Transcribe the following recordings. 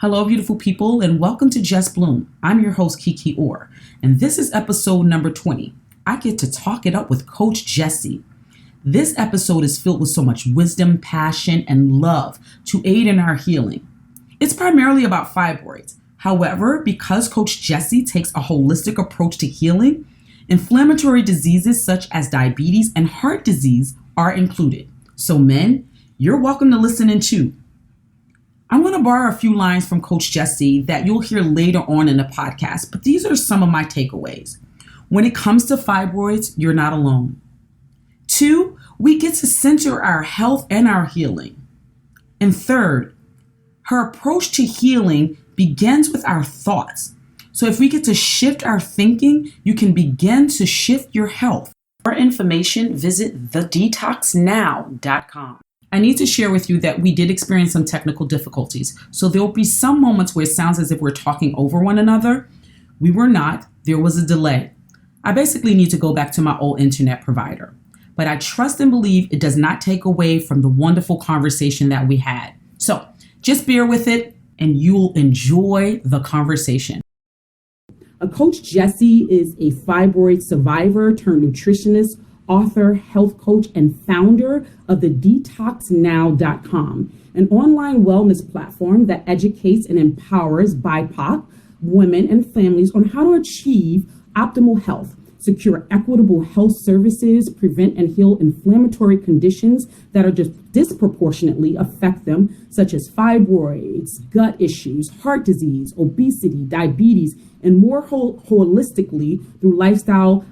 Hello, beautiful people, and welcome to Just Bloom. I'm your host, Kiki Orr, and this is episode number 20. I get to talk it up with Coach Gessie. This episode is filled with so much wisdom, passion, and love to aid in our healing. It's primarily about fibroids. However, because Coach Gessie takes a holistic approach to healing, inflammatory diseases such as diabetes and heart disease are included. So men, you're welcome to listen in too. I'm going to borrow a few lines from Coach Gessie that you'll hear later on in the podcast, but these are some of my takeaways. When it comes to fibroids, you're not alone. 2, we get to center our health and our healing. And 3rd, her approach to healing begins with our thoughts. So if we get to shift our thinking, you can begin to shift your health. For more information, visit thedetoxnow.com. I need to share with you that we did experience some technical difficulties. So there will be some moments where it sounds as if we're talking over one another. We were not. There was a delay. I basically need to go back to my old internet provider. But I trust and believe it does not take away from the wonderful conversation that we had. So just bear with it and you'll enjoy the conversation. Coach Gessie is a fibroid survivor turned nutritionist, author, health coach, and founder of the detoxnow.com, an online wellness platform that educates and empowers BIPOC women and families on how to achieve optimal health, secure equitable health services, prevent and heal inflammatory conditions that are just disproportionately affect them, such as fibroids, gut issues, heart disease, obesity, diabetes, and more holistically through lifestyle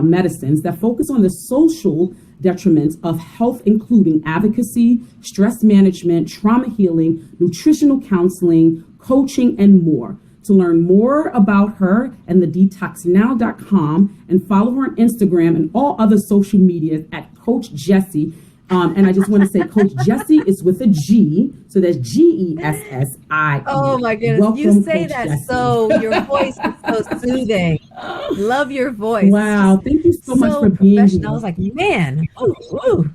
medicines that focus on the social detriments of health, including advocacy, stress management, trauma healing, nutritional counseling, coaching, and more. To learn more about her and the detoxnow.com and follow her on Instagram and all other social media at Coach Gessie. And I just want to say Coach Gessie is with a G. So that's Gessie. Oh my goodness. Welcome, you say Coach that Gessie. So your voice is so soothing. Love your voice. Wow. Thank you so much for being here. I was like, man. Ooh.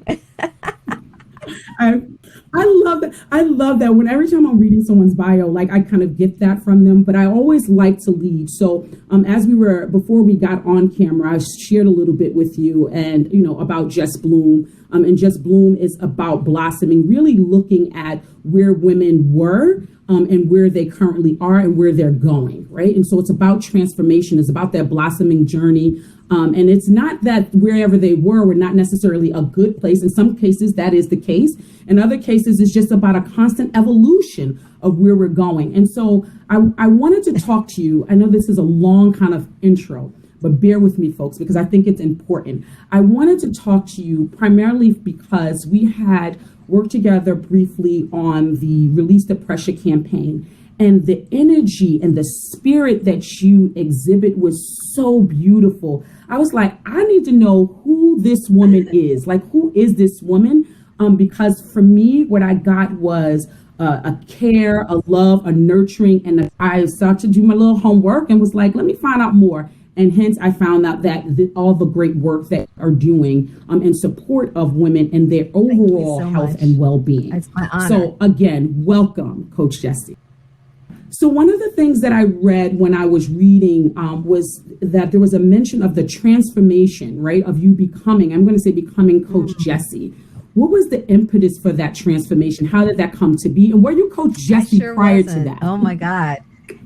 I love that. I love that when every time I'm reading someone's bio, like I kind of get that from them, but I always like to lead. So before we got on camera, I shared a little bit with you and, about Just Bloom. And Just Bloom is about blossoming, really looking at where women were and where they currently are and where they're going, right? And so it's about transformation. It's about that blossoming journey. And it's not that wherever they were not necessarily a good place. In some cases, that is the case. In other cases, it's just about a constant evolution of where we're going. And so I wanted to talk to you. I know this is a long kind of intro, but bear with me, folks, because I think it's important. I wanted to talk to you primarily because we had worked together briefly on the Release the Pressure campaign. And the energy and the spirit that you exhibit was so beautiful. I was like, I need to know who this woman is. Like, who is this woman? Because for me, what I got was a care, a love, a nurturing, and I started to do my little homework and was like, let me find out more. And hence, I found out that all the great work that are doing in support of women and their overall health and well-being. It's my honor. So again, welcome, Coach Gessie. So one of the things that I read when I was reading was that there was a mention of the transformation, right, of you becoming Coach Gessie. What was the impetus for that transformation? How did that come to be? And were you Coach Gessie prior to that? Oh my God.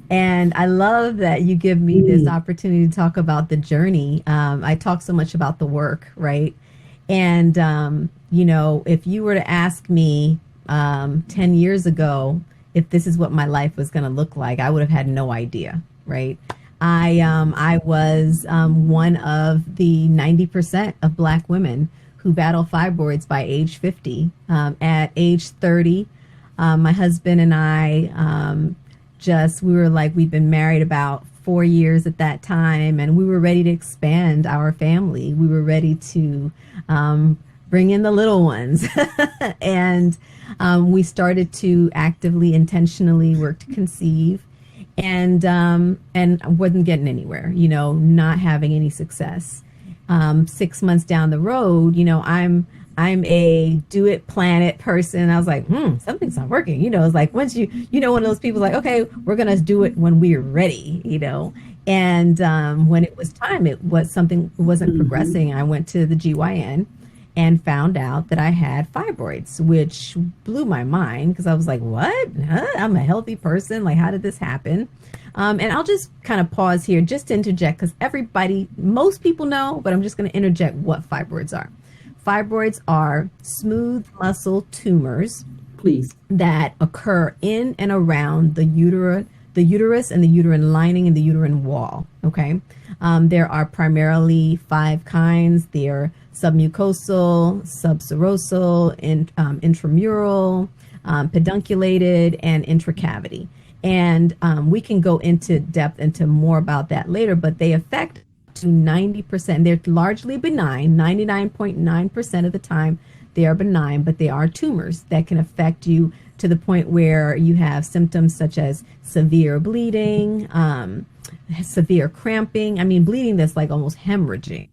And I love that you give me this opportunity to talk about the journey. I talk so much about the work, right? And, if you were to ask me 10 years ago, if this is what my life was going to look like, I would have had no idea, right? I was one of the 90% of Black women who battle fibroids by age 50. At age 30, my husband and I we'd been married about 4 years at that time, and we were ready to expand our family. We were ready to bring in the little ones. And we started to actively, intentionally work to conceive, and I wasn't getting anywhere, not having any success. 6 months down the road, I'm I'm a do it, plan it person. I was like, something's not working. It's like once one of those people like, okay, we're going to do it when we're ready, And when it was time, it wasn't progressing. I went to the GYN and found out that I had fibroids, which blew my mind because I was like, what? Huh? I'm a healthy person. Like, how did this happen? And I'll just kind of pause here just to interject because most people know, but I'm just going to interject what fibroids are. Fibroids are smooth muscle tumors, please, that occur in and around the uterus and the uterine lining and the uterine wall. Okay, there are primarily 5 kinds. They're submucosal, subserosal, intramural, pedunculated, and intracavity. And we can go into depth into more about that later, but they affect to 90%. They're largely benign. 99.9% of the time they are benign, but they are tumors that can affect you to the point where you have symptoms such as severe bleeding, severe cramping. I mean, bleeding that's like almost hemorrhaging,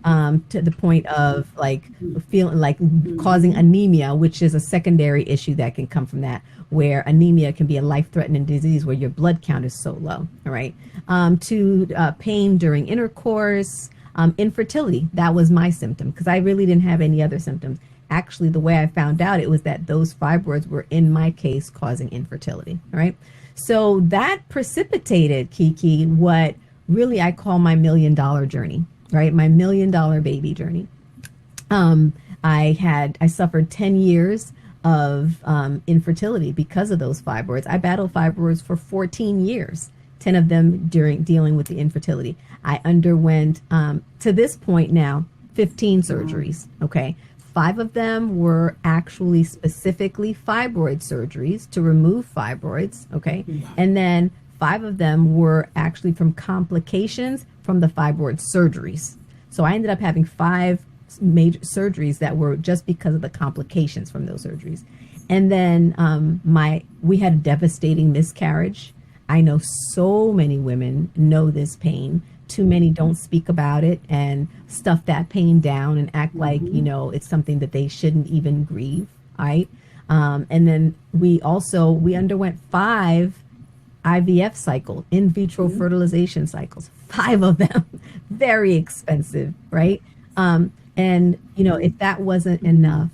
to the point of like feeling like causing anemia, which is a secondary issue that can come from that, where anemia can be a life-threatening disease where your blood count is so low. All right. To pain during intercourse, infertility. That was my symptom because I really didn't have any other symptoms. Actually, the way I found out, it was that those fibroids were, in my case, causing infertility. All right. So that precipitated, Kiki, what really I call my $1 million journey, right? My $1 million baby journey. I suffered 10 years of infertility because of those fibroids. I battled fibroids for 14 years, 10 of them during dealing with the infertility. I underwent, to this point now, 15 surgeries, okay? 5 of them were actually specifically fibroid surgeries to remove fibroids, okay? And then 5 of them were actually from complications from the fibroid surgeries. So I ended up having 5 major surgeries that were just because of the complications from those surgeries. And then we had a devastating miscarriage. I know so many women know this pain. Too many don't speak about it and stuff that pain down and act like, it's something that they shouldn't even grieve, right? And then we underwent 5 IVF cycle, in vitro fertilization cycles, 5 of them, very expensive, right? And, if that wasn't enough,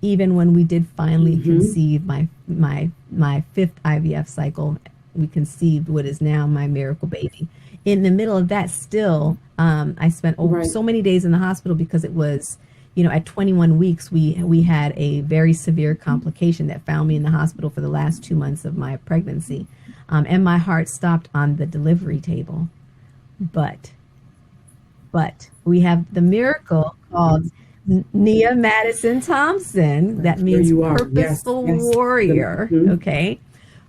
even when we did finally conceive my 5th IVF cycle, we conceived what is now my miracle baby. In the middle of that still, I spent so many days in the hospital because it was, at 21 weeks, we had a very severe complication that found me in the hospital for the last 2 months of my pregnancy. And my heart stopped on the delivery table. But we have the miracle called Nia Madison Thompson. That means purposeful warrior. Okay.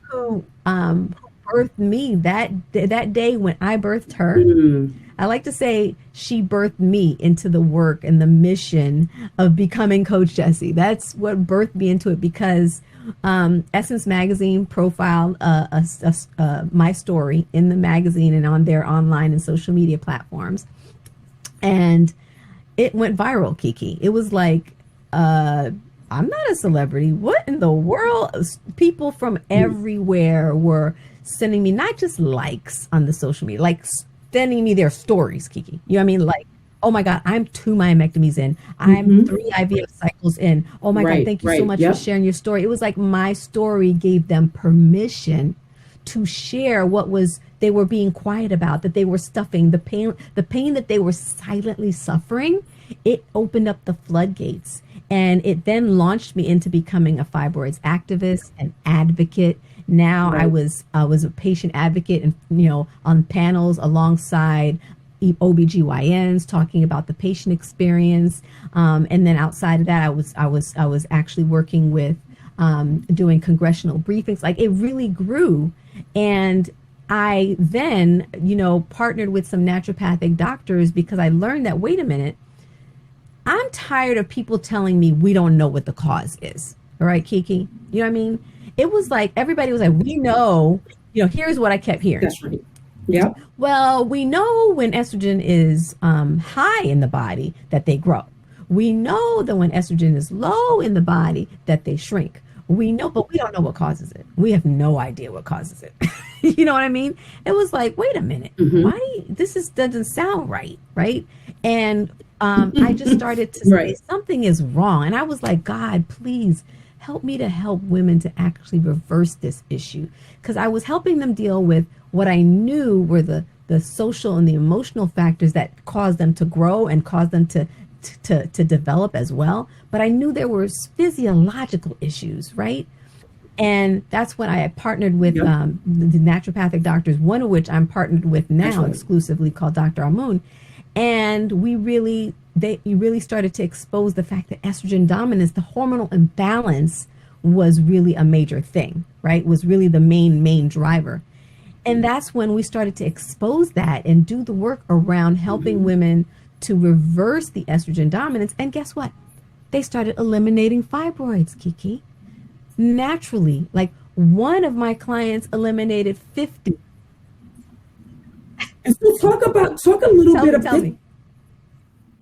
Who birthed me that day when I birthed her. I like to say she birthed me into the work and the mission of becoming Coach Gessie. That's what birthed me into it because Essence Magazine profiled my story in the magazine and on their online and social media platforms. And it went viral, Kiki. It was like, I'm not a celebrity. What in the world? People from everywhere were sending me not just likes on the social media, like sending me their stories, Kiki. You know what I mean? Like, oh my God, I'm 2 myomectomies in. I'm 3 IVF cycles in. Oh my God, thank you so much for sharing your story. It was like my story gave them permission to share what they were being quiet about, that they were stuffing, the pain that they were silently suffering. It opened up the floodgates, and it then launched me into becoming a fibroids activist, an advocate. Now I was a patient advocate, and on panels alongside OBGYNs talking about the patient experience. And then outside of that, I was actually working with doing congressional briefings. Like, it really grew. And I then, partnered with some naturopathic doctors because I learned that, wait a minute, I'm tired of people telling me we don't know what the cause is. All right, Kiki, you know what I mean? It was like, everybody was like, we know, here's what I kept hearing. That's right. Yeah. Well, we know when estrogen is high in the body that they grow. We know that when estrogen is low in the body, that they shrink. We know, but we don't know what causes it. We have no idea what causes it. You know what I mean? It was like, wait a minute, why doesn't sound right, right? And I just started to say something is wrong, and I was like, God, please help me to help women to actually reverse this issue, because I was helping them deal with what I knew were the social and the emotional factors that caused them to grow and caused them to develop as well. But I knew there were physiological issues, right? And that's when I had partnered with the naturopathic doctors, one of which I'm partnered with now exclusively, called Dr. Amun. And we really started to expose the fact that estrogen dominance, the hormonal imbalance, was really a major thing, right? Was really the main driver. And that's when we started to expose that and do the work around helping women to reverse the estrogen dominance. And guess what? They started eliminating fibroids, Kiki. Naturally, like one of my clients eliminated 50. And so talk a little bit about. Tell me.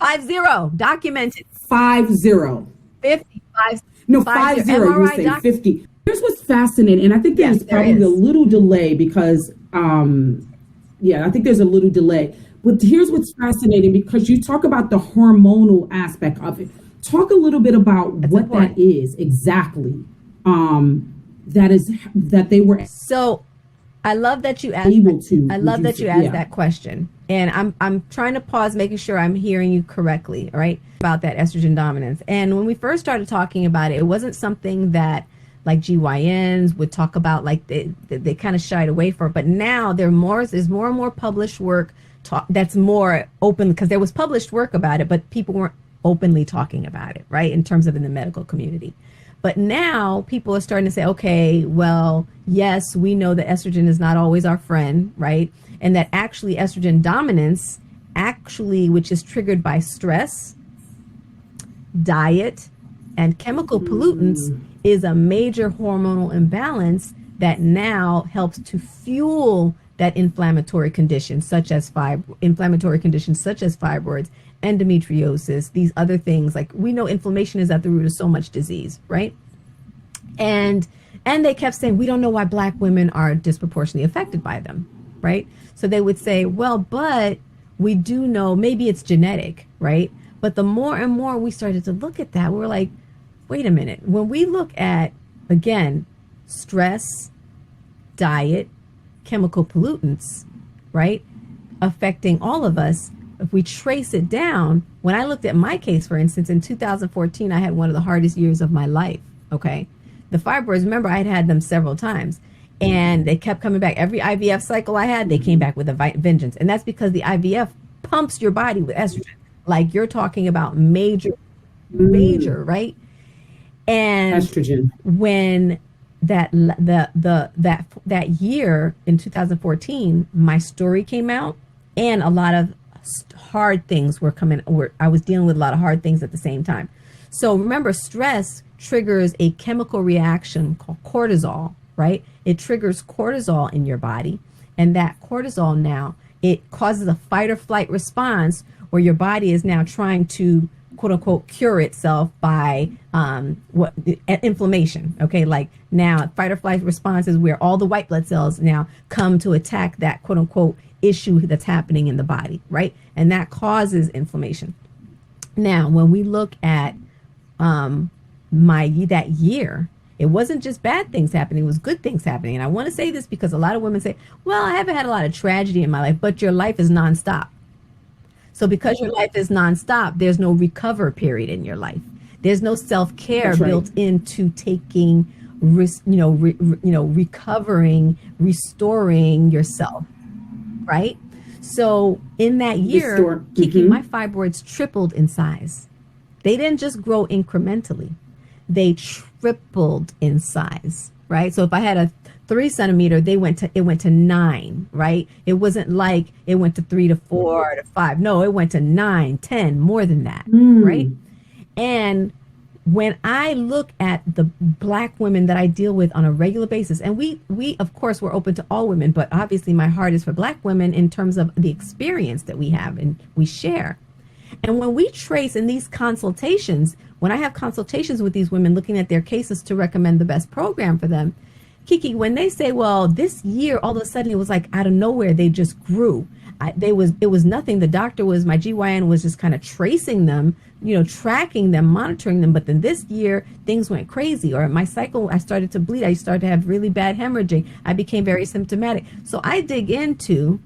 50, documented. 50. 55. No, 50. You say 50. Here's what's fascinating, and I think there's probably a little delay because, I think there's a little delay. But here's what's fascinating, because you talk about the hormonal aspect of it. Talk a little bit about what that is exactly. That they were. So I love that you asked. I love that you asked that question, and I'm trying to pause, making sure I'm hearing you correctly. All right, about that estrogen dominance. And when we first started talking about it, it wasn't something that like GYNs would talk about, like they kind of shied away from. But now there's more and more published work that's more open, because there was published work about it, but people weren't openly talking about it, right, in terms of in the medical community. But now people are starting to say, okay, well, yes, we know that estrogen is not always our friend, right? And that actually estrogen dominance, which is triggered by stress, diet, and chemical pollutants, is a major hormonal imbalance that now helps to fuel that inflammatory conditions such as fibroids, endometriosis, these other things. Like, we know inflammation is at the root of so much disease, right? And they kept saying, we don't know why Black women are disproportionately affected by them, right? So they would say, well, but we do know maybe it's genetic, right? But the more and more we started to look at that, we were like, wait a minute. When we look at, again, stress, diet, chemical pollutants, right, affecting all of us, if we trace it down, when I looked at my case, for instance, in 2014, I had one of the hardest years of my life, okay? The fibroids, remember, I had them several times, and they kept coming back. Every IVF cycle I had, they came back with a vengeance. And that's because the IVF pumps your body with estrogen. Like, you're talking about major, right? And estrogen. When that year in 2014, my story came out, and a lot of hard things were coming. I was dealing with a lot of hard things at the same time. So remember, stress triggers a chemical reaction called cortisol, right? It triggers cortisol in your body, and that cortisol now, it causes a fight or flight response where your body is now trying to, quote unquote, cure itself by inflammation. Okay, like now fight or flight response is where all the white blood cells now come to attack that, quote unquote, issue that's happening in the body, right? And that causes inflammation. Now, when we look at that year, it wasn't just bad things happening, it was good things happening. And I want to say this because a lot of women say, well, I haven't had a lot of tragedy in my life, but your life is nonstop. So because your life is nonstop, there's no recover period in your life. There's no self-care built into taking, recovering, restoring yourself, right? So in that year, Kiki, my fibroids tripled in size. They didn't just grow incrementally. They tripled in size, right? So if I had a 3 centimeter, it went to 9, right? It wasn't like it went to 3 to 4 to 5. No, it went to 9, 10, more than that, right? And when I look at the Black women that I deal with on a regular basis, and we of course, we're open to all women, but obviously my heart is for Black women in terms of the experience that we have and we share. And when we trace in these consultations, when I have consultations with these women looking at their cases to recommend the best program for them, Kiki, when they say, well, this year, all of a sudden, it was like out of nowhere, they just grew. It was nothing. The doctor my GYN was just kind of tracing them, tracking them, monitoring them. But then this year, things went crazy. Or my cycle, I started to bleed. I started to have really bad hemorrhaging. I became very symptomatic. So I dig into,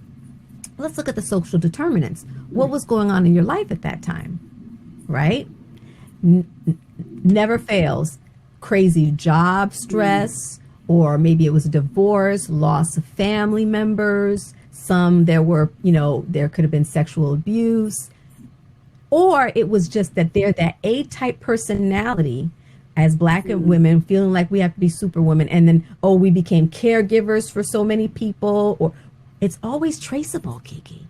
let's look at the social determinants. What was going on in your life at that time, right? Never fails. Crazy job stress, or maybe it was a divorce, loss of family members. There could have been sexual abuse, or it was just that they're that A-type personality as Black women, feeling like we have to be superwomen. And then, we became caregivers for so many people, or it's always traceable, Kiki,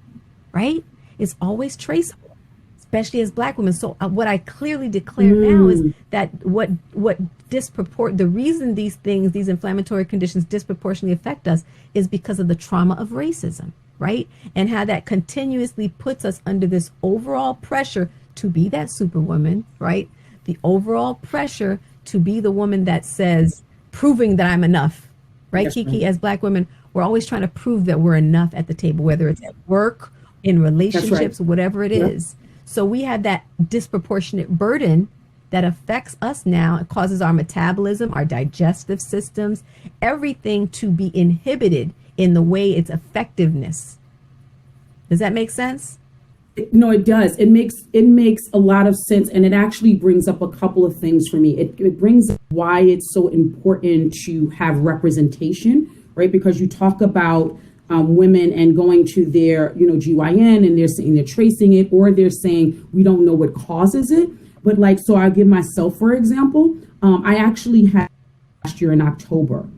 right? It's always traceable, especially as Black women. So what I clearly declare now is that the reason these inflammatory conditions disproportionately affect us is because of the trauma of racism, right? And how that continuously puts us under this overall pressure to be that superwoman, right? The overall pressure to be the woman that says, proving that I'm enough, right, yes, Kiki? As Black women, we're always trying to prove that we're enough at the table, whether it's at work, in relationships, whatever it is. So we have that disproportionate burden that affects us now. It causes our metabolism, our digestive systems, everything to be inhibited in the way its effectiveness. Does that make sense? No, it does. It makes a lot of sense. And it actually brings up a couple of things for me. It brings up why it's so important to have representation, right? Because you talk about women and going to their, GYN, and they're saying they're tracing it, or they're saying we don't know what causes it. But so I'll give myself, for example, I actually had last year in October.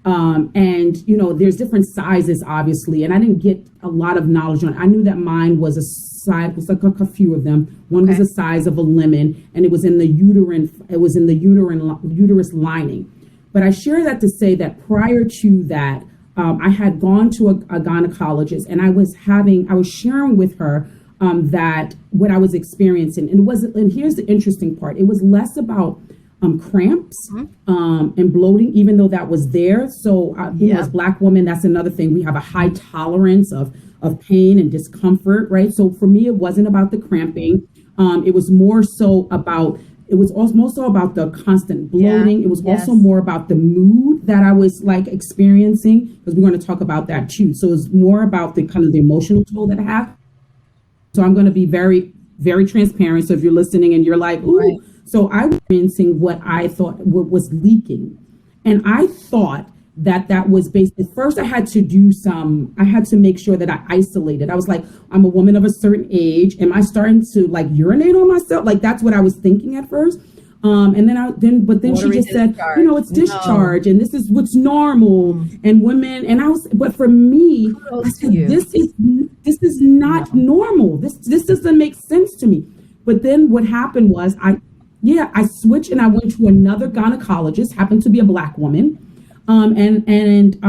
And, there's different sizes, obviously, and I didn't get a lot of knowledge on it. I knew that mine was a size, it was like a few of them. One was the size of a lemon, and it was in the uterus lining. But I share that to say that prior to that, I had gone to a gynecologist, and I was sharing with her that what I was experiencing, and here's the interesting part. It was less about cramps and bloating, even though that was there. So, as Black women, that's another thing. We have a high tolerance of pain and discomfort, right? So for me, it wasn't about the cramping. It was more so about, it was also about the constant bloating. It was also more about the mood that I was experiencing, because we're going to talk about that too. So it's more about the kind of the emotional toll that I have. So I'm going to be very, very transparent. So if you're listening and you're like, ooh, right. So I was experiencing what I thought was leaking. And I thought that was basically, first I had to make sure that I isolated. I was like, I'm a woman of a certain age. Am I starting to urinate on myself? That's what I was thinking at first. And then she just said, it's discharge, and this is what's normal. And women, but for me, I said, this is not normal. This doesn't make sense to me. But then what happened was I switched and I went to another gynecologist, happened to be a Black woman. And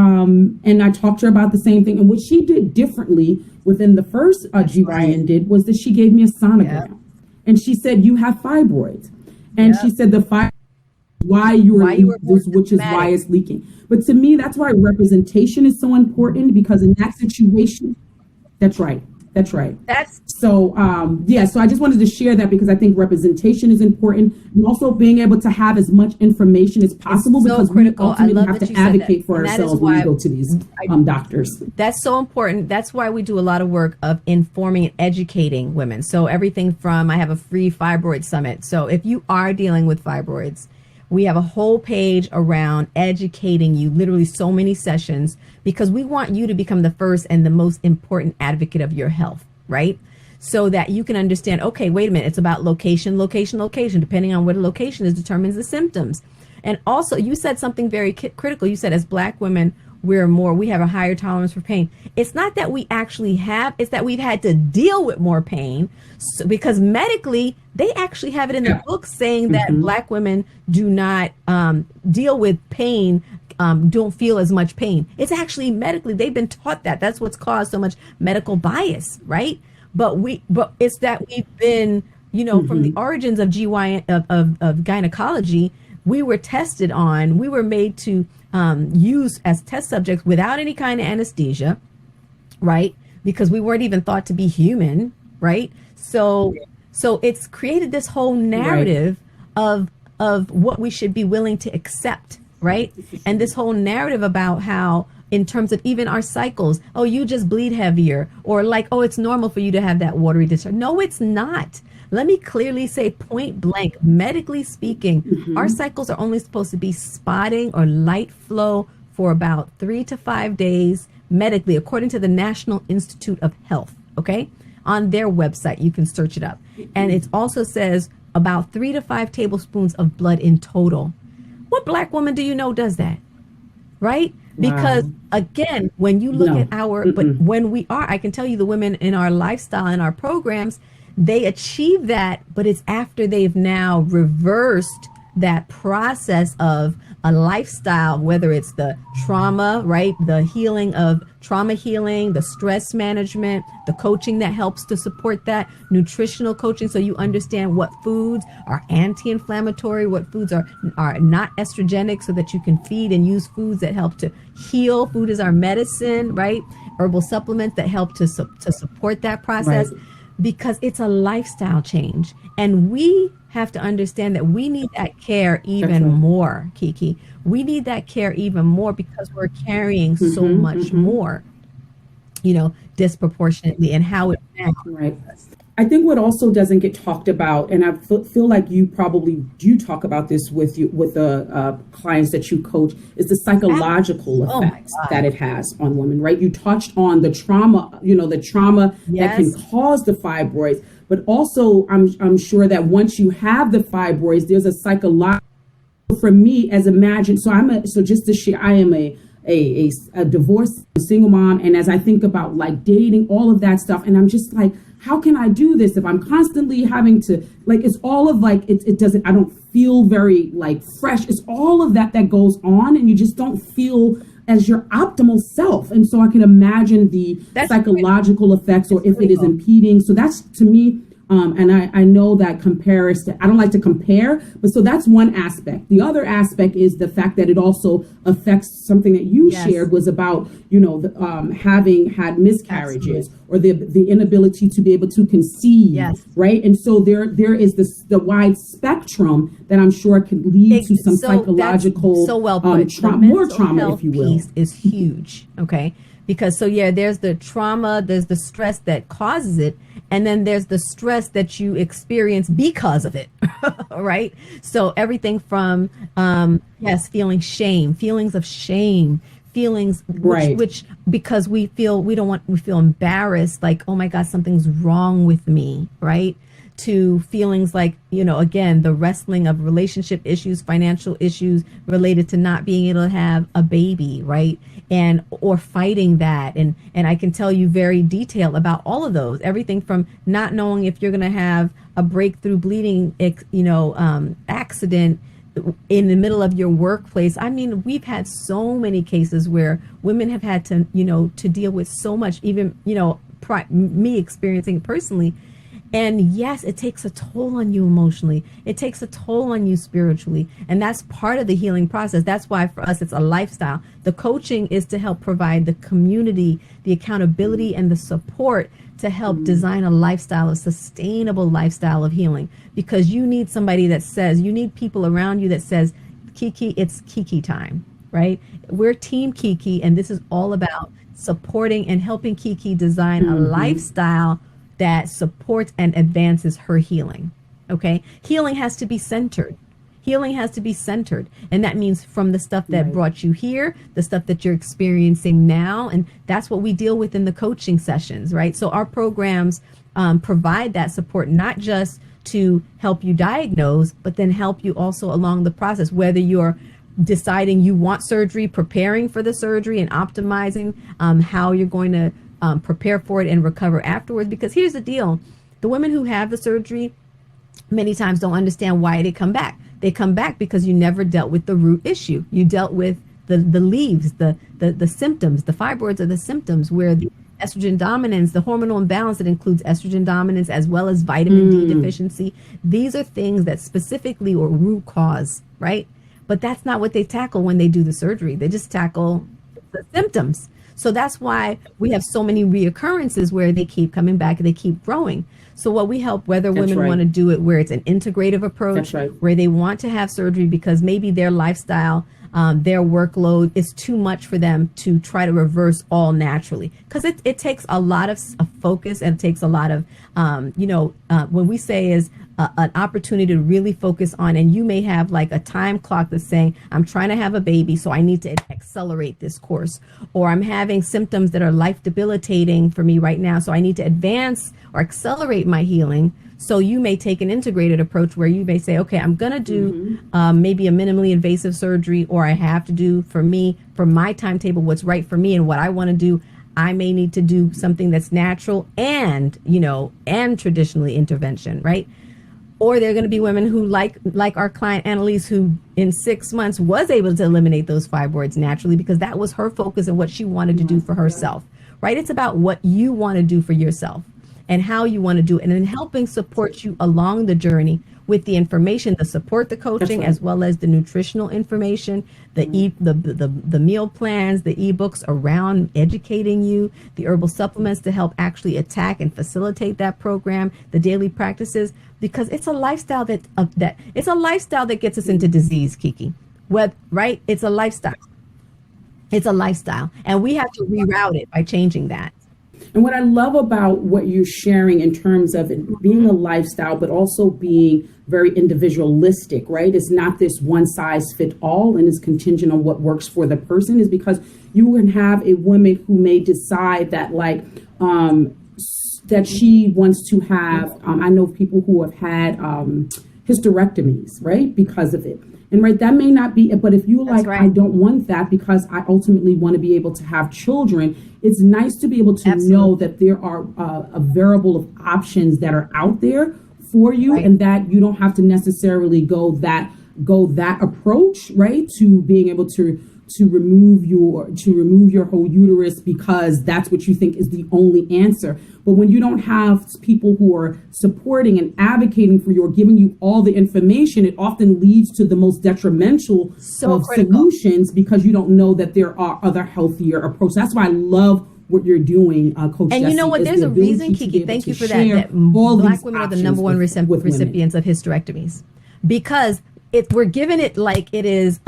I talked to her about the same thing. And what she did differently within the first GYN did was that she gave me a sonogram. And she said, you have fibroids. And she said why it's leaking. But to me, that's why representation is so important, because in that situation, that's right. So I just wanted to share that, because I think representation is important, and also being able to have as much information as possible, because we ultimately have to advocate for ourselves when we go to these doctors. That's so important. That's why we do a lot of work of informing and educating women. So everything from, I have a free fibroid summit. So if you are dealing with fibroids, we have a whole page around educating you, literally so many sessions, because we want you to become the first and the most important advocate of your health, right? So that you can understand, okay, wait a minute, it's about location. Depending on where the location is determines the symptoms. And also, you said something very critical. You said as Black women, we have a higher tolerance for pain. It's not that we actually have, it's that we've had to deal with more pain, because medically, they actually have it in the book saying that Black women do not deal with pain, don't feel as much pain. It's actually medically, they've been taught that. That's what's caused so much medical bias, right? but it's that we've been, from the origins of GY of gynecology, we were tested on, we were made to use as test subjects without any kind of anesthesia, right? Because we weren't even thought to be human, right? So it's created this whole narrative of what we should be willing to accept, right? And this whole narrative about how, in terms of even our cycles, oh, you just bleed heavier, or like, oh, it's normal for you to have that watery discharge. No, it's not. Let me clearly say, point blank, medically speaking, our cycles are only supposed to be spotting or light flow for about 3 to 5 days medically, according to the National Institute of Health, okay? On their website, you can search it up. And it also says about 3 to 5 tablespoons of blood in total. What Black woman do you know does that, right? Because again, when you look at but when we are, I can tell you the women in our lifestyle, in our programs, they achieve that, but it's after they've now reversed that process of a lifestyle, whether it's the trauma, right? The healing of trauma healing, the stress management, the coaching that helps to support that, nutritional coaching. So you understand what foods are anti-inflammatory, what foods are not estrogenic, so that you can feed and use foods that help to heal. Food is our medicine, right? Herbal supplements that help to support that process. Right. Because it's a lifestyle change. And we have to understand that we need that care even more, Kiki. We need that care even more because we're carrying so much more, disproportionately, and how it right. I think what also doesn't get talked about, and I feel like you probably do talk about this with the clients that you coach, is the psychological effects that it has on women, right? You touched on the trauma, that can cause the fibroids, but also I'm sure that once you have the fibroids, there's a psychological, for me as just to share, I am a divorced single mom, and as I think about like dating, all of that stuff, and I'm just like, how can I do this if I'm constantly having to, like, it's all of like, it doesn't, I don't feel very like fresh. It's all of that goes on, and you just don't feel as your optimal self. And so I can imagine the psychological effects, or if it is impeding. So that's, to me, and I know that comparison, I don't like to compare, but so that's one aspect. The other aspect is the fact that it also affects something that you shared, was about, having had miscarriages, or the inability to be able to conceive, right? And so there is the wide spectrum that I'm sure can lead to some psychological more trauma, if you will. Piece is huge, okay? Because there's the trauma, there's the stress that causes it, and then there's the stress that you experience because of it, right? So everything from, feeling shame, feelings of shame, feelings, which because we feel embarrassed, like, oh my God, something's wrong with me, right? To feelings like, again, the wrestling of relationship issues, financial issues related to not being able to have a baby, right? Or fighting that. And I can tell you very detailed about all of those, everything from not knowing if you're going to have a breakthrough bleeding, accident in the middle of your workplace. I mean, we've had so many cases where women have had to, to deal with so much, even, me experiencing it personally. And yes, it takes a toll on you emotionally. It takes a toll on you spiritually. And that's part of the healing process. That's why for us, it's a lifestyle. The coaching is to help provide the community, the accountability, and the support to help design a lifestyle, a sustainable lifestyle of healing. Because you need somebody that says, you need people around you that says, Kiki, it's Kiki time, right? We're Team Kiki, and this is all about supporting and helping Kiki design a lifestyle that supports and advances her healing. Okay. Healing has to be centered. Healing has to be centered. And that means from the stuff that brought you here, the stuff that you're experiencing now. And that's what we deal with in the coaching sessions, right? So our programs provide that support, not just to help you diagnose, but then help you also along the process, whether you're deciding you want surgery, preparing for the surgery, and optimizing how you're going to prepare for it and recover afterwards. Because here's the deal. The women who have the surgery many times don't understand why they come back. They come back because you never dealt with the root issue. You dealt with the leaves, the symptoms. The fibroids are the symptoms, where estrogen dominance, the hormonal imbalance that includes estrogen dominance as well as vitamin D deficiency. These are things that specifically or root cause, right? But that's not what they tackle when they do the surgery. They just tackle the symptoms. So that's why we have so many reoccurrences where they keep coming back and they keep growing. So what we help, whether women want to do it where it's an integrative approach, where they want to have surgery because maybe their lifestyle, their workload is too much for them to try to reverse all naturally. Because it takes a lot of focus, and it takes a lot of, when we say is an opportunity to really focus on, and you may have like a time clock that's saying, I'm trying to have a baby, so I need to accelerate this course. Or I'm having symptoms that are life debilitating for me right now, so I need to advance or accelerate my healing. So you may take an integrated approach where you may say, okay, I'm going to do maybe a minimally invasive surgery, or I have to do for my timetable, what's right for me and what I want to do. I may need to do something that's natural and traditionally intervention, right? Or there are going to be women who like our client Annalise, who in 6 months was able to eliminate those fibroids naturally because that was her focus and what she wanted to do for herself, right? It's about what you want to do for yourself and how you want to do it, and then helping support you along the journey with the information, the support, the coaching, as well as the nutritional information, the meal plans, the ebooks around educating you, the herbal supplements to help actually attack and facilitate that program, the daily practices, because it's a lifestyle that gets us into disease, Kiki. Right? It's a lifestyle. It's a lifestyle, and we have to reroute it by changing that. And what I love about what you're sharing in terms of it being a lifestyle, but also being very individualistic, right? It's not this one size fit all and is contingent on what works for the person, is because you can have a woman who may decide that that she wants to have, I know people who have had hysterectomies, right? Because of it. And that may not be, but if you I don't want that because I ultimately want to be able to have children, it's nice to be able to know that there are a variable of options that are out there for you, and that you don't have to necessarily go that approach, right? To being able to remove your whole uterus because that's what you think is the only answer. But when you don't have people who are supporting and advocating for you or giving you all the information, it often leads to the most detrimental of solutions because you don't know that there are other healthier approaches. That's why I love what you're doing, Coach Gessie. And you know what? There's a reason, Kiki. Thank you for that Black women are the number one recipients of hysterectomies, because we're given it like it is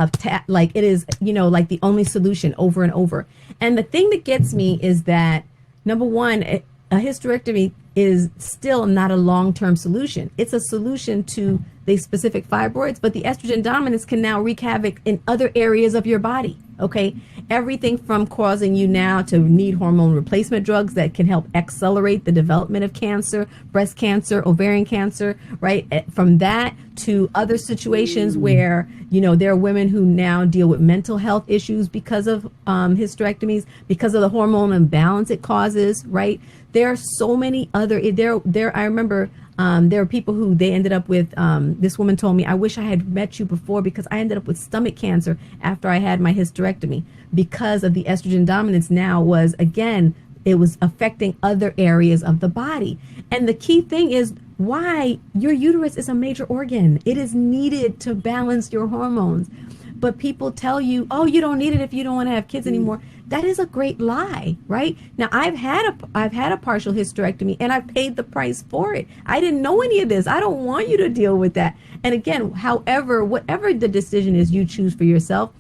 like the only solution over and over. And the thing that gets me is that, number one, a hysterectomy is still not a long-term solution. It's a solution to the specific fibroids, but the estrogen dominance can now wreak havoc in other areas of your body. Okay, everything from causing you now to need hormone replacement drugs that can help accelerate the development of cancer, breast cancer, ovarian cancer, right? From that to other situations where, there are women who now deal with mental health issues because of hysterectomies, because of the hormone imbalance it causes, right? There are so many other, I remember there are people who they ended up with, this woman told me, I wish I had met you before because I ended up with stomach cancer after I had my hysterectomy because of the estrogen dominance. Now it was affecting other areas of the body. And the key thing is why your uterus is a major organ. It is needed to balance your hormones. But people tell you, oh, you don't need it if you don't want to have kids anymore. That is a great lie, right? Now, I've had a partial hysterectomy and I've paid the price for it. I didn't know any of this. I don't want you to deal with that. And again, whatever the decision is you choose for yourself,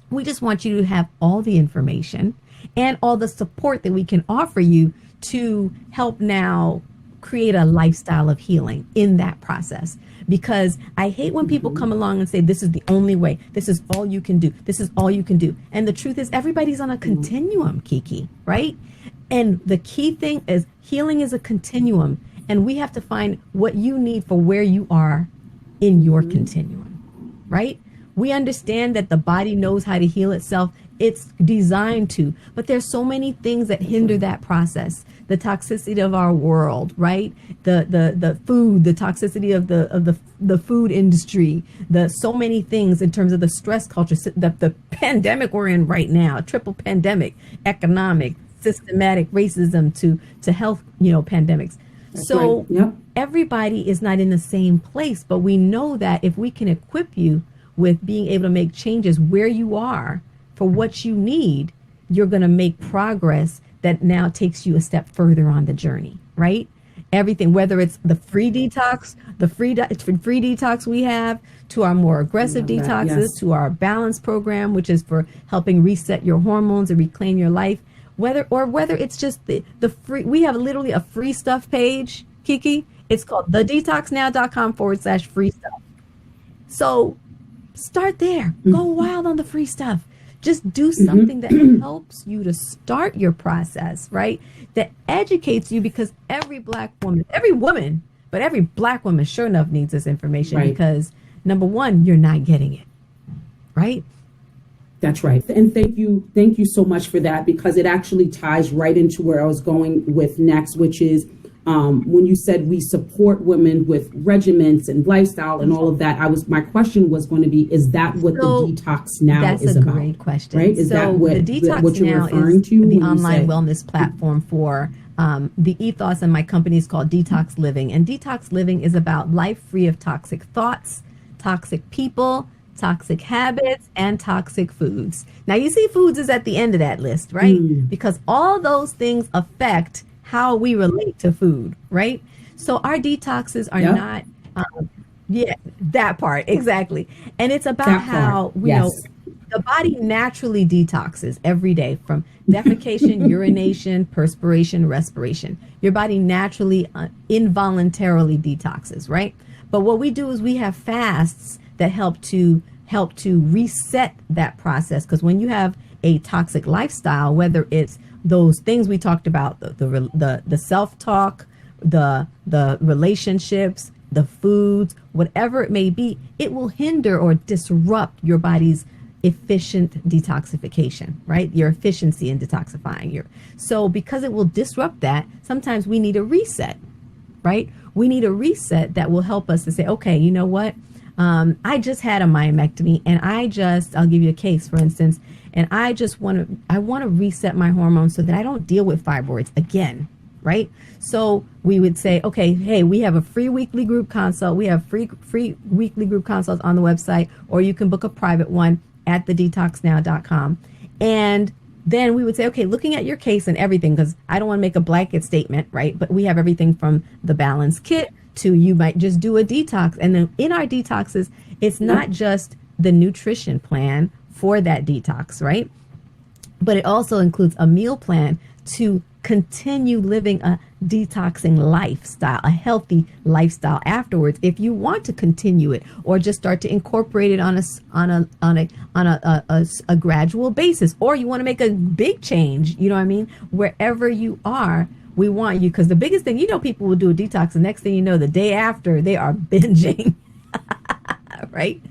we just want you to have all the information and all the support that we can offer you to help now create a lifestyle of healing in that process. Because I hate when people come along and say, this is the only way. This is all you can do. This is all you can do. And the truth is everybody's on a continuum, Kiki, right? And the key thing is healing is a continuum. And we have to find what you need for where you are in your continuum, right? We understand that the body knows how to heal itself. It's designed to, but there's so many things that hinder that process. The toxicity of our world, right? The food, the toxicity of the food industry, so many things in terms of the stress culture, the pandemic we're in right now, a triple pandemic, economic, systematic racism to health, pandemics. That's So right. Yep. everybody is not in the same place, but we know that if we can equip you with being able to make changes where you are for what you need, you're going to make progress that now takes you a step further on the journey, right? Everything, whether it's the free detox, free detox we have, to our more aggressive detoxes, yes. to our balance program, which is for helping reset your hormones and reclaim your life, whether it's just the free, we have literally a free stuff page, Kiki. It's called thedetoxnow.com/free stuff. So start there. Go wild on the free stuff. Just do something that helps you to start your process, right? That educates you, because every black woman, but every black woman sure enough needs this information, right. Because number one, you're not getting it, right? That's right. And thank you so much for that, because it actually ties right into where I was going with next, which is when you said we support women with regimens and lifestyle and all of that, my question was going to be, is that what the Detox Now is about? That's a great question. Right? Is that what the Detox you're Now referring is to? The online wellness platform for the ethos, and my company is called Detox Living. And Detox Living is about life free of toxic thoughts, toxic people, toxic habits, and toxic foods. Now, you see foods is at the end of that list, right? Because all those things affect how we relate to food, right? So our detoxes are not, that part, exactly. And it's about how, the body naturally detoxes every day from defecation, urination, perspiration, respiration. Your body naturally, involuntarily detoxes, right? But what we do is we have fasts that help to reset that process. Because when you have a toxic lifestyle, whether it's those things we talked about, the self-talk, the relationships, the foods, whatever it may be, it will hinder or disrupt your body's efficient detoxification, right? Your efficiency in detoxifying. So because it will disrupt that, sometimes we need a reset, right? We need a reset that will help us to say, okay, you know what? I just had a myomectomy, and I'll give you a case, for instance, and I want to reset my hormones so that I don't deal with fibroids again, right? So we would say, okay, hey, we have a free weekly group consult. We have free weekly group consults on the website, or you can book a private one at thedetoxnow.com. And then we would say, okay, looking at your case and everything, because I don't want to make a blanket statement, right? But we have everything from the balance kit to you might just do a detox. And then in our detoxes, it's not just the nutrition plan for that detox, right? But it also includes a meal plan to continue living a detoxing lifestyle, a healthy lifestyle afterwards, if you want to continue it, or just start to incorporate it on a gradual basis, or you want to make a big change. You know what I mean? Wherever you are, we want you, because the biggest thing, people will do a detox, the next thing you know, the day after, they are binging, right?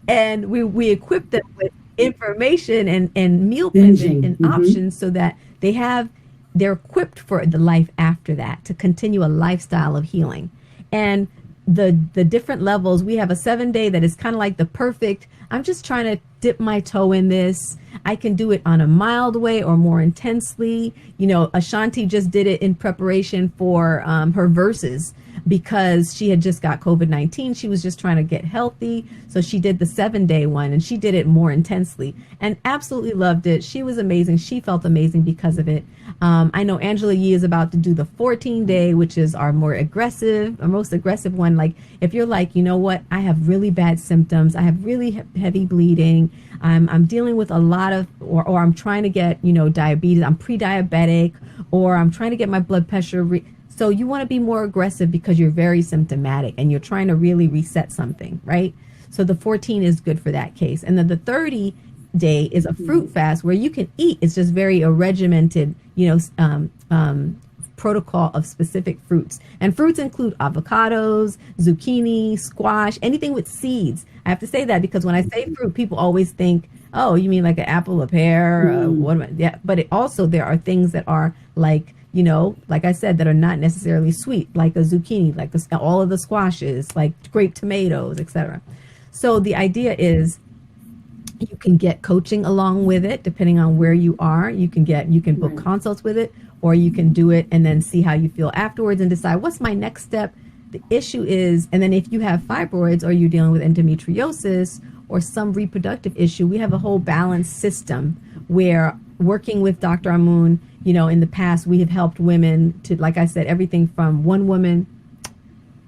And we equip them with information and meal plans and options, so that they're equipped for the life after that, to continue a lifestyle of healing. And the different levels, we have a 7-day that is kind of like the perfect, I'm just trying to dip my toe in this. I can do it on a mild way or more intensely. Ashanti just did it in preparation for her verses, because she had just got COVID-19. She was just trying to get healthy. So she did the 7-day one, and she did it more intensely and absolutely loved it. She was amazing. She felt amazing because of it. I know Angela Yee is about to do the 14-day, which is our most aggressive one. Like, if you're like, you know what, I have really bad symptoms, I have really heavy bleeding, I'm dealing with a lot of, or I'm trying to get, diabetes, I'm pre-diabetic, or I'm trying to get my blood pressure. So you want to be more aggressive because you're very symptomatic and you're trying to really reset something, right? So the 14 is good for that case. And then the 30-day is a fruit fast where you can eat. It's just very a regimented, protocol of specific fruits. And fruits include avocados, zucchini, squash, anything with seeds. I have to say that because when I say fruit, people always think, oh, you mean like an apple, a pear, but there are things that are like, like I said, that are not necessarily sweet, like a zucchini, like all of the squashes, like grape tomatoes, etc. So the idea is You can get coaching along with it, depending on where you are. You can book Right. consults with it, or you can do it and then see how you feel afterwards and decide what's my next step. The issue is, and then if you have fibroids or you're dealing with endometriosis or some reproductive issue, we have a whole balanced system where working with Dr. Amun, you know, in the past, we have helped women to, like I said, everything from one woman,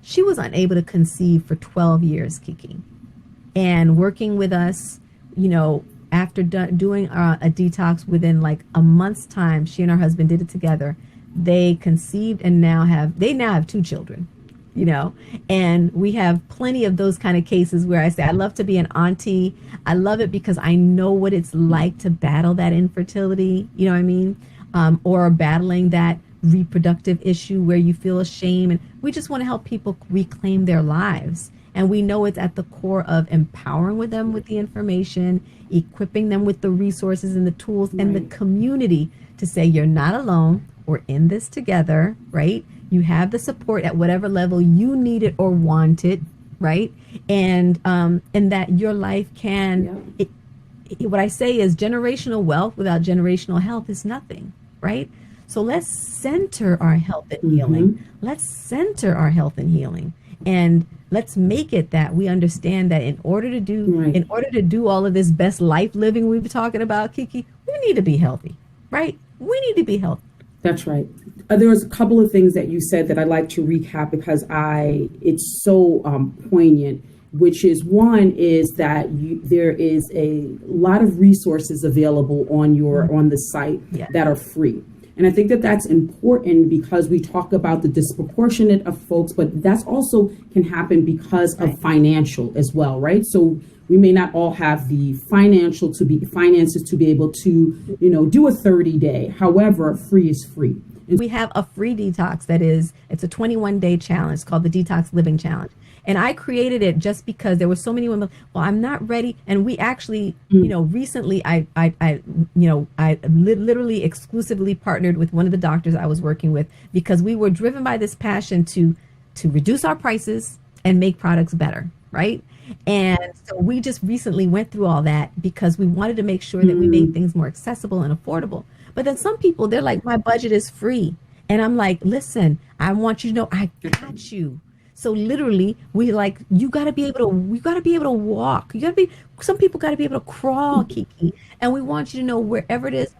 she was unable to conceive for 12 years, Kiki. And working with us, you know, after doing a detox, within like a month's time, she and her husband did it together. They conceived and now have 2 children, you know, and we have plenty of those kind of cases where I say, I love to be an auntie. I love it because I know what it's like to battle that infertility, you know what I mean? Or battling that reproductive issue where you feel ashamed. And we just want to help people reclaim their lives. And we know it's at the core of empowering with them with the information, equipping them with the resources and the tools and the community to say, you're not alone. We're in this together, right? You have the support at whatever level you need it or want it, right? And that your life can, what I say is generational wealth without generational health is nothing, right? So let's center our health and healing. Let's center our health and healing. And let's make it that we understand that in order to do all of this best life living we've been talking about, Kiki, we need to be healthy, right? We need to be healthy. That's right. There was a couple of things that you said that I'd like to recap because it's so poignant, which is one is that there is a lot of resources available on the site that are free. And I think that that's important because we talk about the disproportionate of folks, but that's also can happen because of financial as well, right? So we may not all have the finances to be able to, you know, do a 30-day. However, free is free. We have a free detox it's a 21-day challenge called the Detox Living Challenge. And I created it just because there were so many women, well, I'm not ready. And we actually, you know, recently I literally exclusively partnered with one of the doctors I was working with because we were driven by this passion to reduce our prices and make products better, right? And so we just recently went through all that because we wanted to make sure that we made things more accessible and affordable. But then some people, they're like, my budget is free. And I'm like, listen, I want you to know I got you. So literally, you got to be able to walk. Some people got to be able to crawl, Kiki. And we want you to know wherever it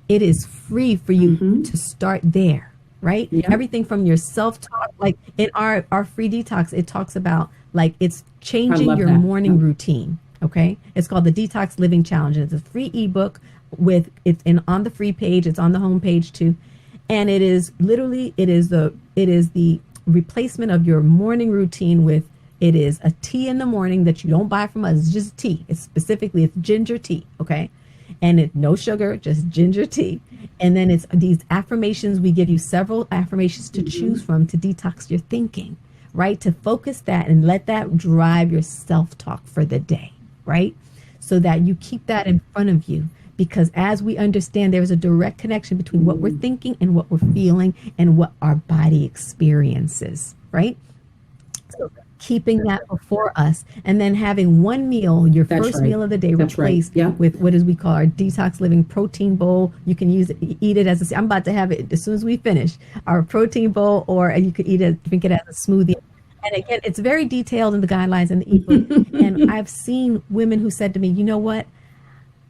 is free for you to start there, right? Yeah. Everything from your self-talk, like in our free detox, it talks about like it's changing your morning routine. Okay. It's called the Detox Living Challenge. It's a free ebook on the free page. It's on the home page too. And it is the replacement of your morning routine with, it is a tea in the morning that you don't buy from us. It's just tea. It's ginger tea. Okay. And it's no sugar, just ginger tea. And then it's these affirmations. We give you several affirmations to choose from to detox your thinking, right? To focus that and let that drive your self-talk for the day, right? So that you keep that in front of you. Because as we understand, there's a direct connection between what we're thinking and what we're feeling and what our body experiences, right? So keeping that before us and then having one meal, your first meal of the day, replaced with what is we call our Detox Living protein bowl. You can eat it as I'm about to have it as soon as we finish, our protein bowl, or you could drink it as a smoothie. And again, it's very detailed in the guidelines and the ebook. And I've seen women who said to me, you know what?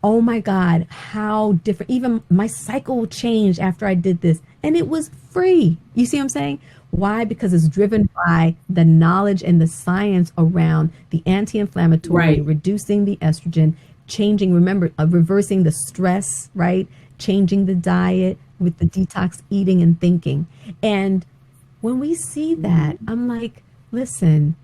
Oh my God, how different. Even my cycle changed after I did this. And it was free. You see what I'm saying? Why? Because it's driven by the knowledge and the science around the anti-inflammatory, reducing the estrogen, reversing the stress, right? Changing the diet with the detox eating and thinking. And when we see that, I'm like, listen,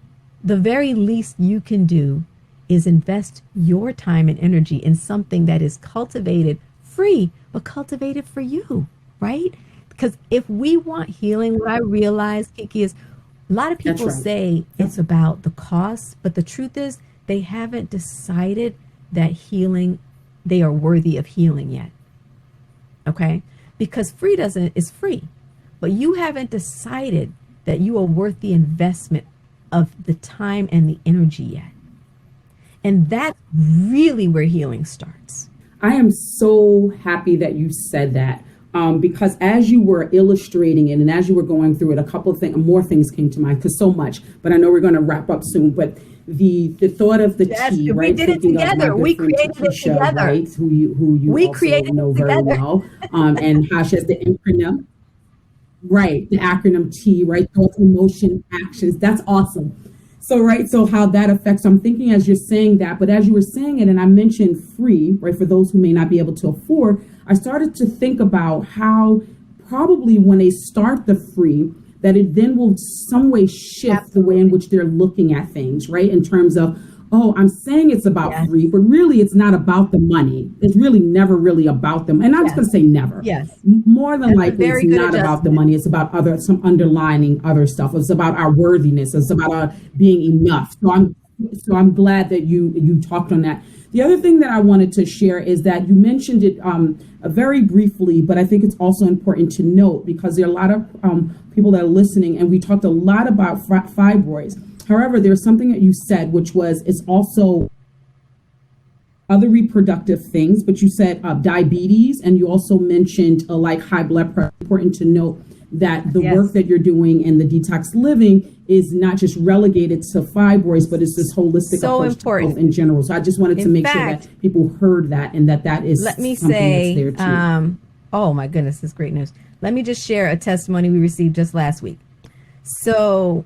the very least you can do is invest your time and energy in something that is cultivated free, but cultivated for you, right? Because if we want healing, what I realize, Kiki, is a lot of people say it's about the cost, but the truth is they haven't decided that they are worthy of healing yet. Okay? Because is free, but you haven't decided that you are worth the investment of the time and the energy yet. And that's really where healing starts. I am so happy that you said that. Because as you were illustrating it and as you were going through it, a couple of things, more things came to mind, because so much, but I know we're going to wrap up soon. But the thought of the tea, right? We did it together. We created it together. Right? Who you we also know very well. And how she has the acronym, right? The acronym T, right? Thoughts, emotion, actions. That's awesome. So, right. So how that affects, I'm thinking as you're saying that, but as you were saying it, and I mentioned free, right? For those who may not be able to afford, I started to think about how probably when they start the free, that it then will some way shift the way in which they're looking at things, right? In terms of, oh, I'm saying it's about free, but really it's not about the money. It's really never really about them. And I'm just going to say never. More than likely, it's not about the money. It's about some underlining other stuff. It's about our worthiness. It's about our being enough. So I'm glad that you talked on that. The other thing that I wanted to share is that you mentioned it very briefly, but I think it's also important to note because there are a lot of people that are listening, and we talked a lot about fibroids. However, there's something that you said, which was it's also other reproductive things, but you said diabetes, and you also mentioned like high blood pressure. Important to note that the work that you're doing and the detox living is not just relegated to fibroids, but it's this holistic approach to health in general. So I just wanted to make sure that people heard that and that is something that's there too. Oh my goodness, this is great news. Let me just share a testimony we received just last week. So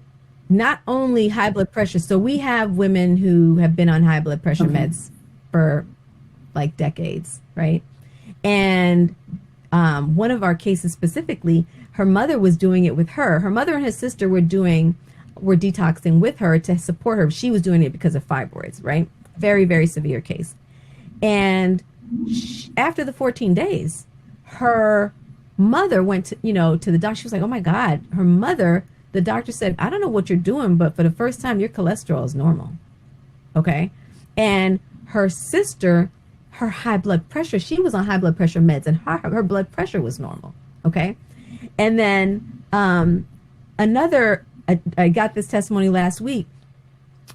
not only high blood pressure, so we have women who have been on high blood pressure meds for like decades, right? And one of our cases specifically, her mother was doing it with her. Her mother and her sister were detoxing with her to support her. She was doing it because of fibroids, right? Very, very severe case. And after the 14 days, her mother went to the doctor. She was like, oh my God, her mother, the doctor said, I don't know what you're doing, but for the first time, your cholesterol is normal. Okay. And her sister, her high blood pressure, she was on high blood pressure meds and her blood pressure was normal. Okay. And then I got this testimony last week.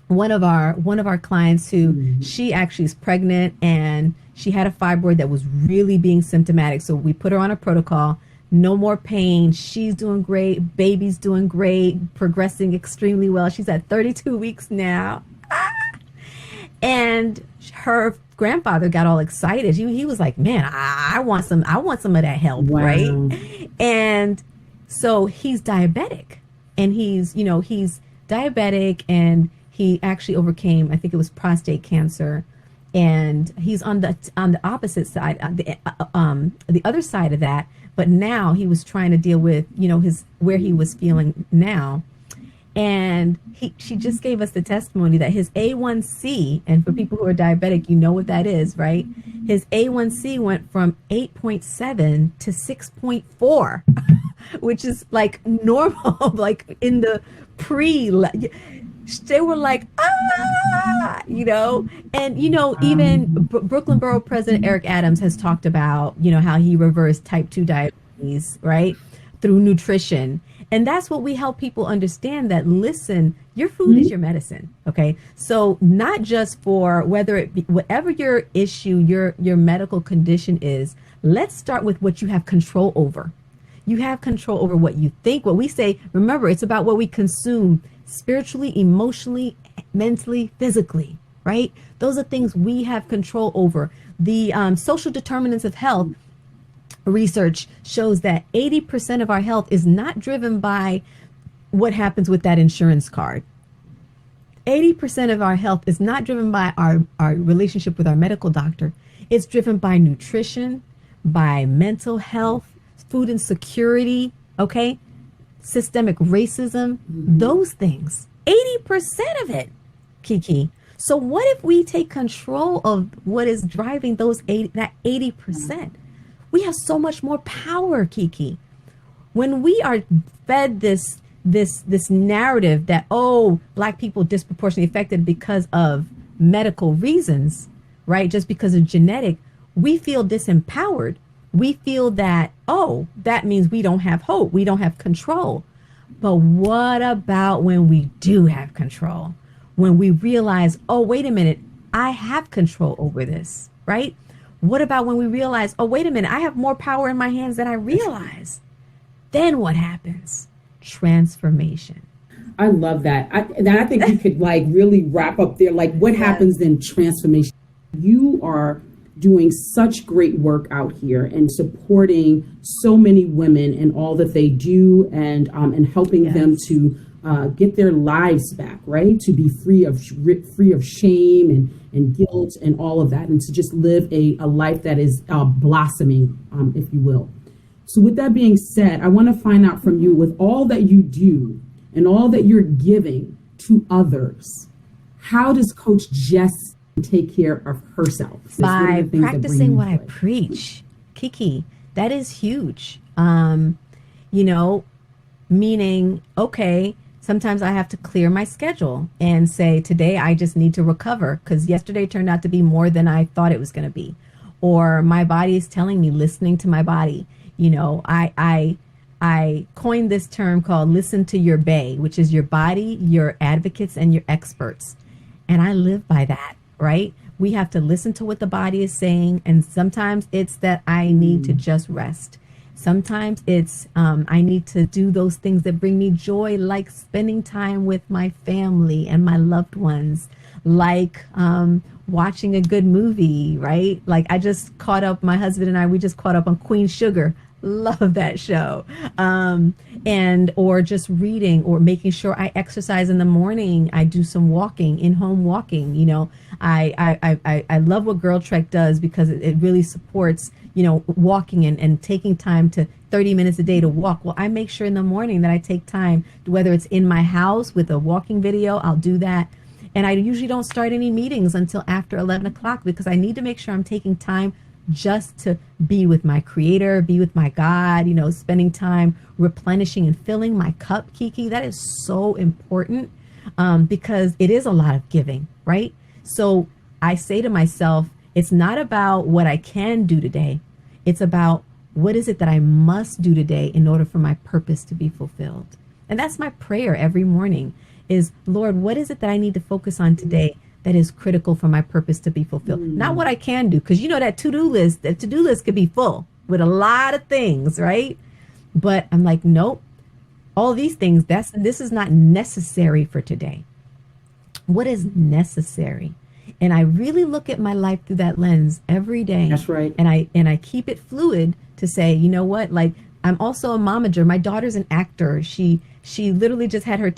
One of our clients who she actually is pregnant and she had a fibroid that was really being symptomatic. So we put her on a protocol, no more pain. She's doing great. Baby's doing great, progressing extremely well. She's at 32 weeks now. And her grandfather got all excited. He was like, man, I want some of that help. Wow. Right. And so he's diabetic and he's diabetic and he actually overcame, I think it was prostate cancer. And he's on the opposite side, the other side of that. But now he was trying to deal with, where he was feeling now. And she just gave us the testimony that his A1C, and for people who are diabetic, you know what that is, right? His A1C went from 8.7 to 6.4, which is like normal, like in the they were like, and, even Brooklyn Borough President Eric Adams has talked about, how he reversed type 2 diabetes, right, through nutrition. And that's what we help people understand, that, listen, your food is your medicine. Okay. So not just for whether it be whatever your issue, your medical condition is, let's start with what you have control over. You have control over what you think, what we say. Remember, it's about what we consume spiritually, emotionally, mentally, physically, right? Those are things we have control over. The social determinants of health research shows that 80% of our health is not driven by what happens with that insurance card. 80% of our health is not driven by our relationship with our medical doctor. It's driven by nutrition, by mental health, food insecurity, okay? Systemic racism, those things. 80% of it, Kiki. So what if we take control of what is driving that 80%? We have so much more power, Kiki. When we are fed this narrative that, oh, Black people disproportionately affected because of medical reasons, right? Just because of genetic, we feel disempowered. We feel that, oh, that means we don't have hope. We don't have control. But what about when we do have control? When we realize, oh, wait a minute, I have control over this, right? What about when we realize, oh, wait a minute, I have more power in my hands than I realize? Then what happens? Transformation. I love that. I think we could like really wrap up there. Like what happens in transformation? You are doing such great work out here and supporting so many women in all that they do, and helping them to get their lives back, right? To be free of shame and guilt and all of that, and to just live a life that is blossoming, if you will. So with that being said, I want to find out from you, with all that you do and all that you're giving to others, how does Coach Gessie take care of herself? By practicing what I preach, Kiki. That is huge. Meaning, okay, sometimes I have to clear my schedule and say, today I just need to recover because yesterday turned out to be more than I thought it was going to be. Or my body is telling me, listening to my body. I coined this term called listen to your bae, which is your body, your advocates, and your experts. And I live by that, right? We have to listen to what the body is saying. And sometimes it's that I need to just rest. Sometimes it's I need to do those things that bring me joy, like spending time with my family and my loved ones, like watching a good movie, right? Like I just caught up, my husband and I, we just caught up on Queen Sugar. Love that show. Or just reading, or making sure I exercise in the morning. I do some walking, in-home walking. I love what Girl Trek does because it really supports, walking and taking time to 30 minutes a day to walk. Well, I make sure in the morning that I take time, whether it's in my house with a walking video, I'll do that. And I usually don't start any meetings until after 11 o'clock because I need to make sure I'm taking time just to be with my creator, be with my God, spending time replenishing and filling my cup, Kiki. That is so important because it is a lot of giving, right? So I say to myself, it's not about what I can do today. It's about what is it that I must do today in order for my purpose to be fulfilled. And that's my prayer every morning is, Lord, what is it that I need to focus on today that is critical for my purpose to be fulfilled? Not what I can do, because that to-do list could be full with a lot of things, right? But I'm like, nope, all these things, this is not necessary for today. What is necessary? And I really look at my life through that lens every day. That's right. And I keep it fluid to say, you know what, like I'm also a momager. My daughter's an actor. She literally just had her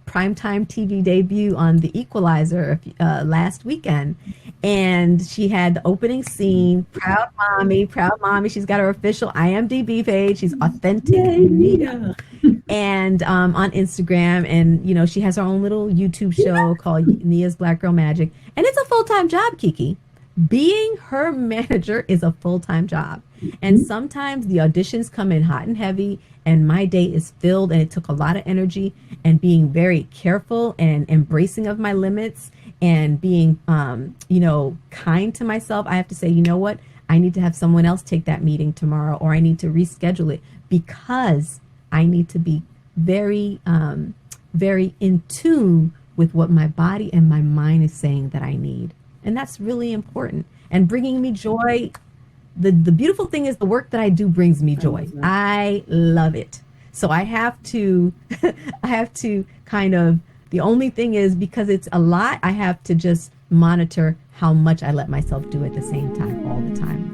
primetime TV debut on The Equalizer last weekend, and she had the opening scene. Proud mommy. She's got her official IMDb page. She's authentic and on Instagram, and she has her own little YouTube show called Nia's Black Girl Magic, and it's a full-time job, Kiki. Being her manager is a full-time job. And sometimes the auditions come in hot and heavy, and my day is filled, and it took a lot of energy, and being very careful and embracing of my limits and being, kind to myself. I have to say, you know what? I need to have someone else take that meeting tomorrow, or I need to reschedule it because I need to be very, very in tune with what my body and my mind is saying that I need. And that's really important. And bringing me joy. The beautiful thing is the work that I do brings me joy. I love it. So I have to kind of, the only thing is because it's a lot, I have to just monitor how much I let myself do at the same time all the time.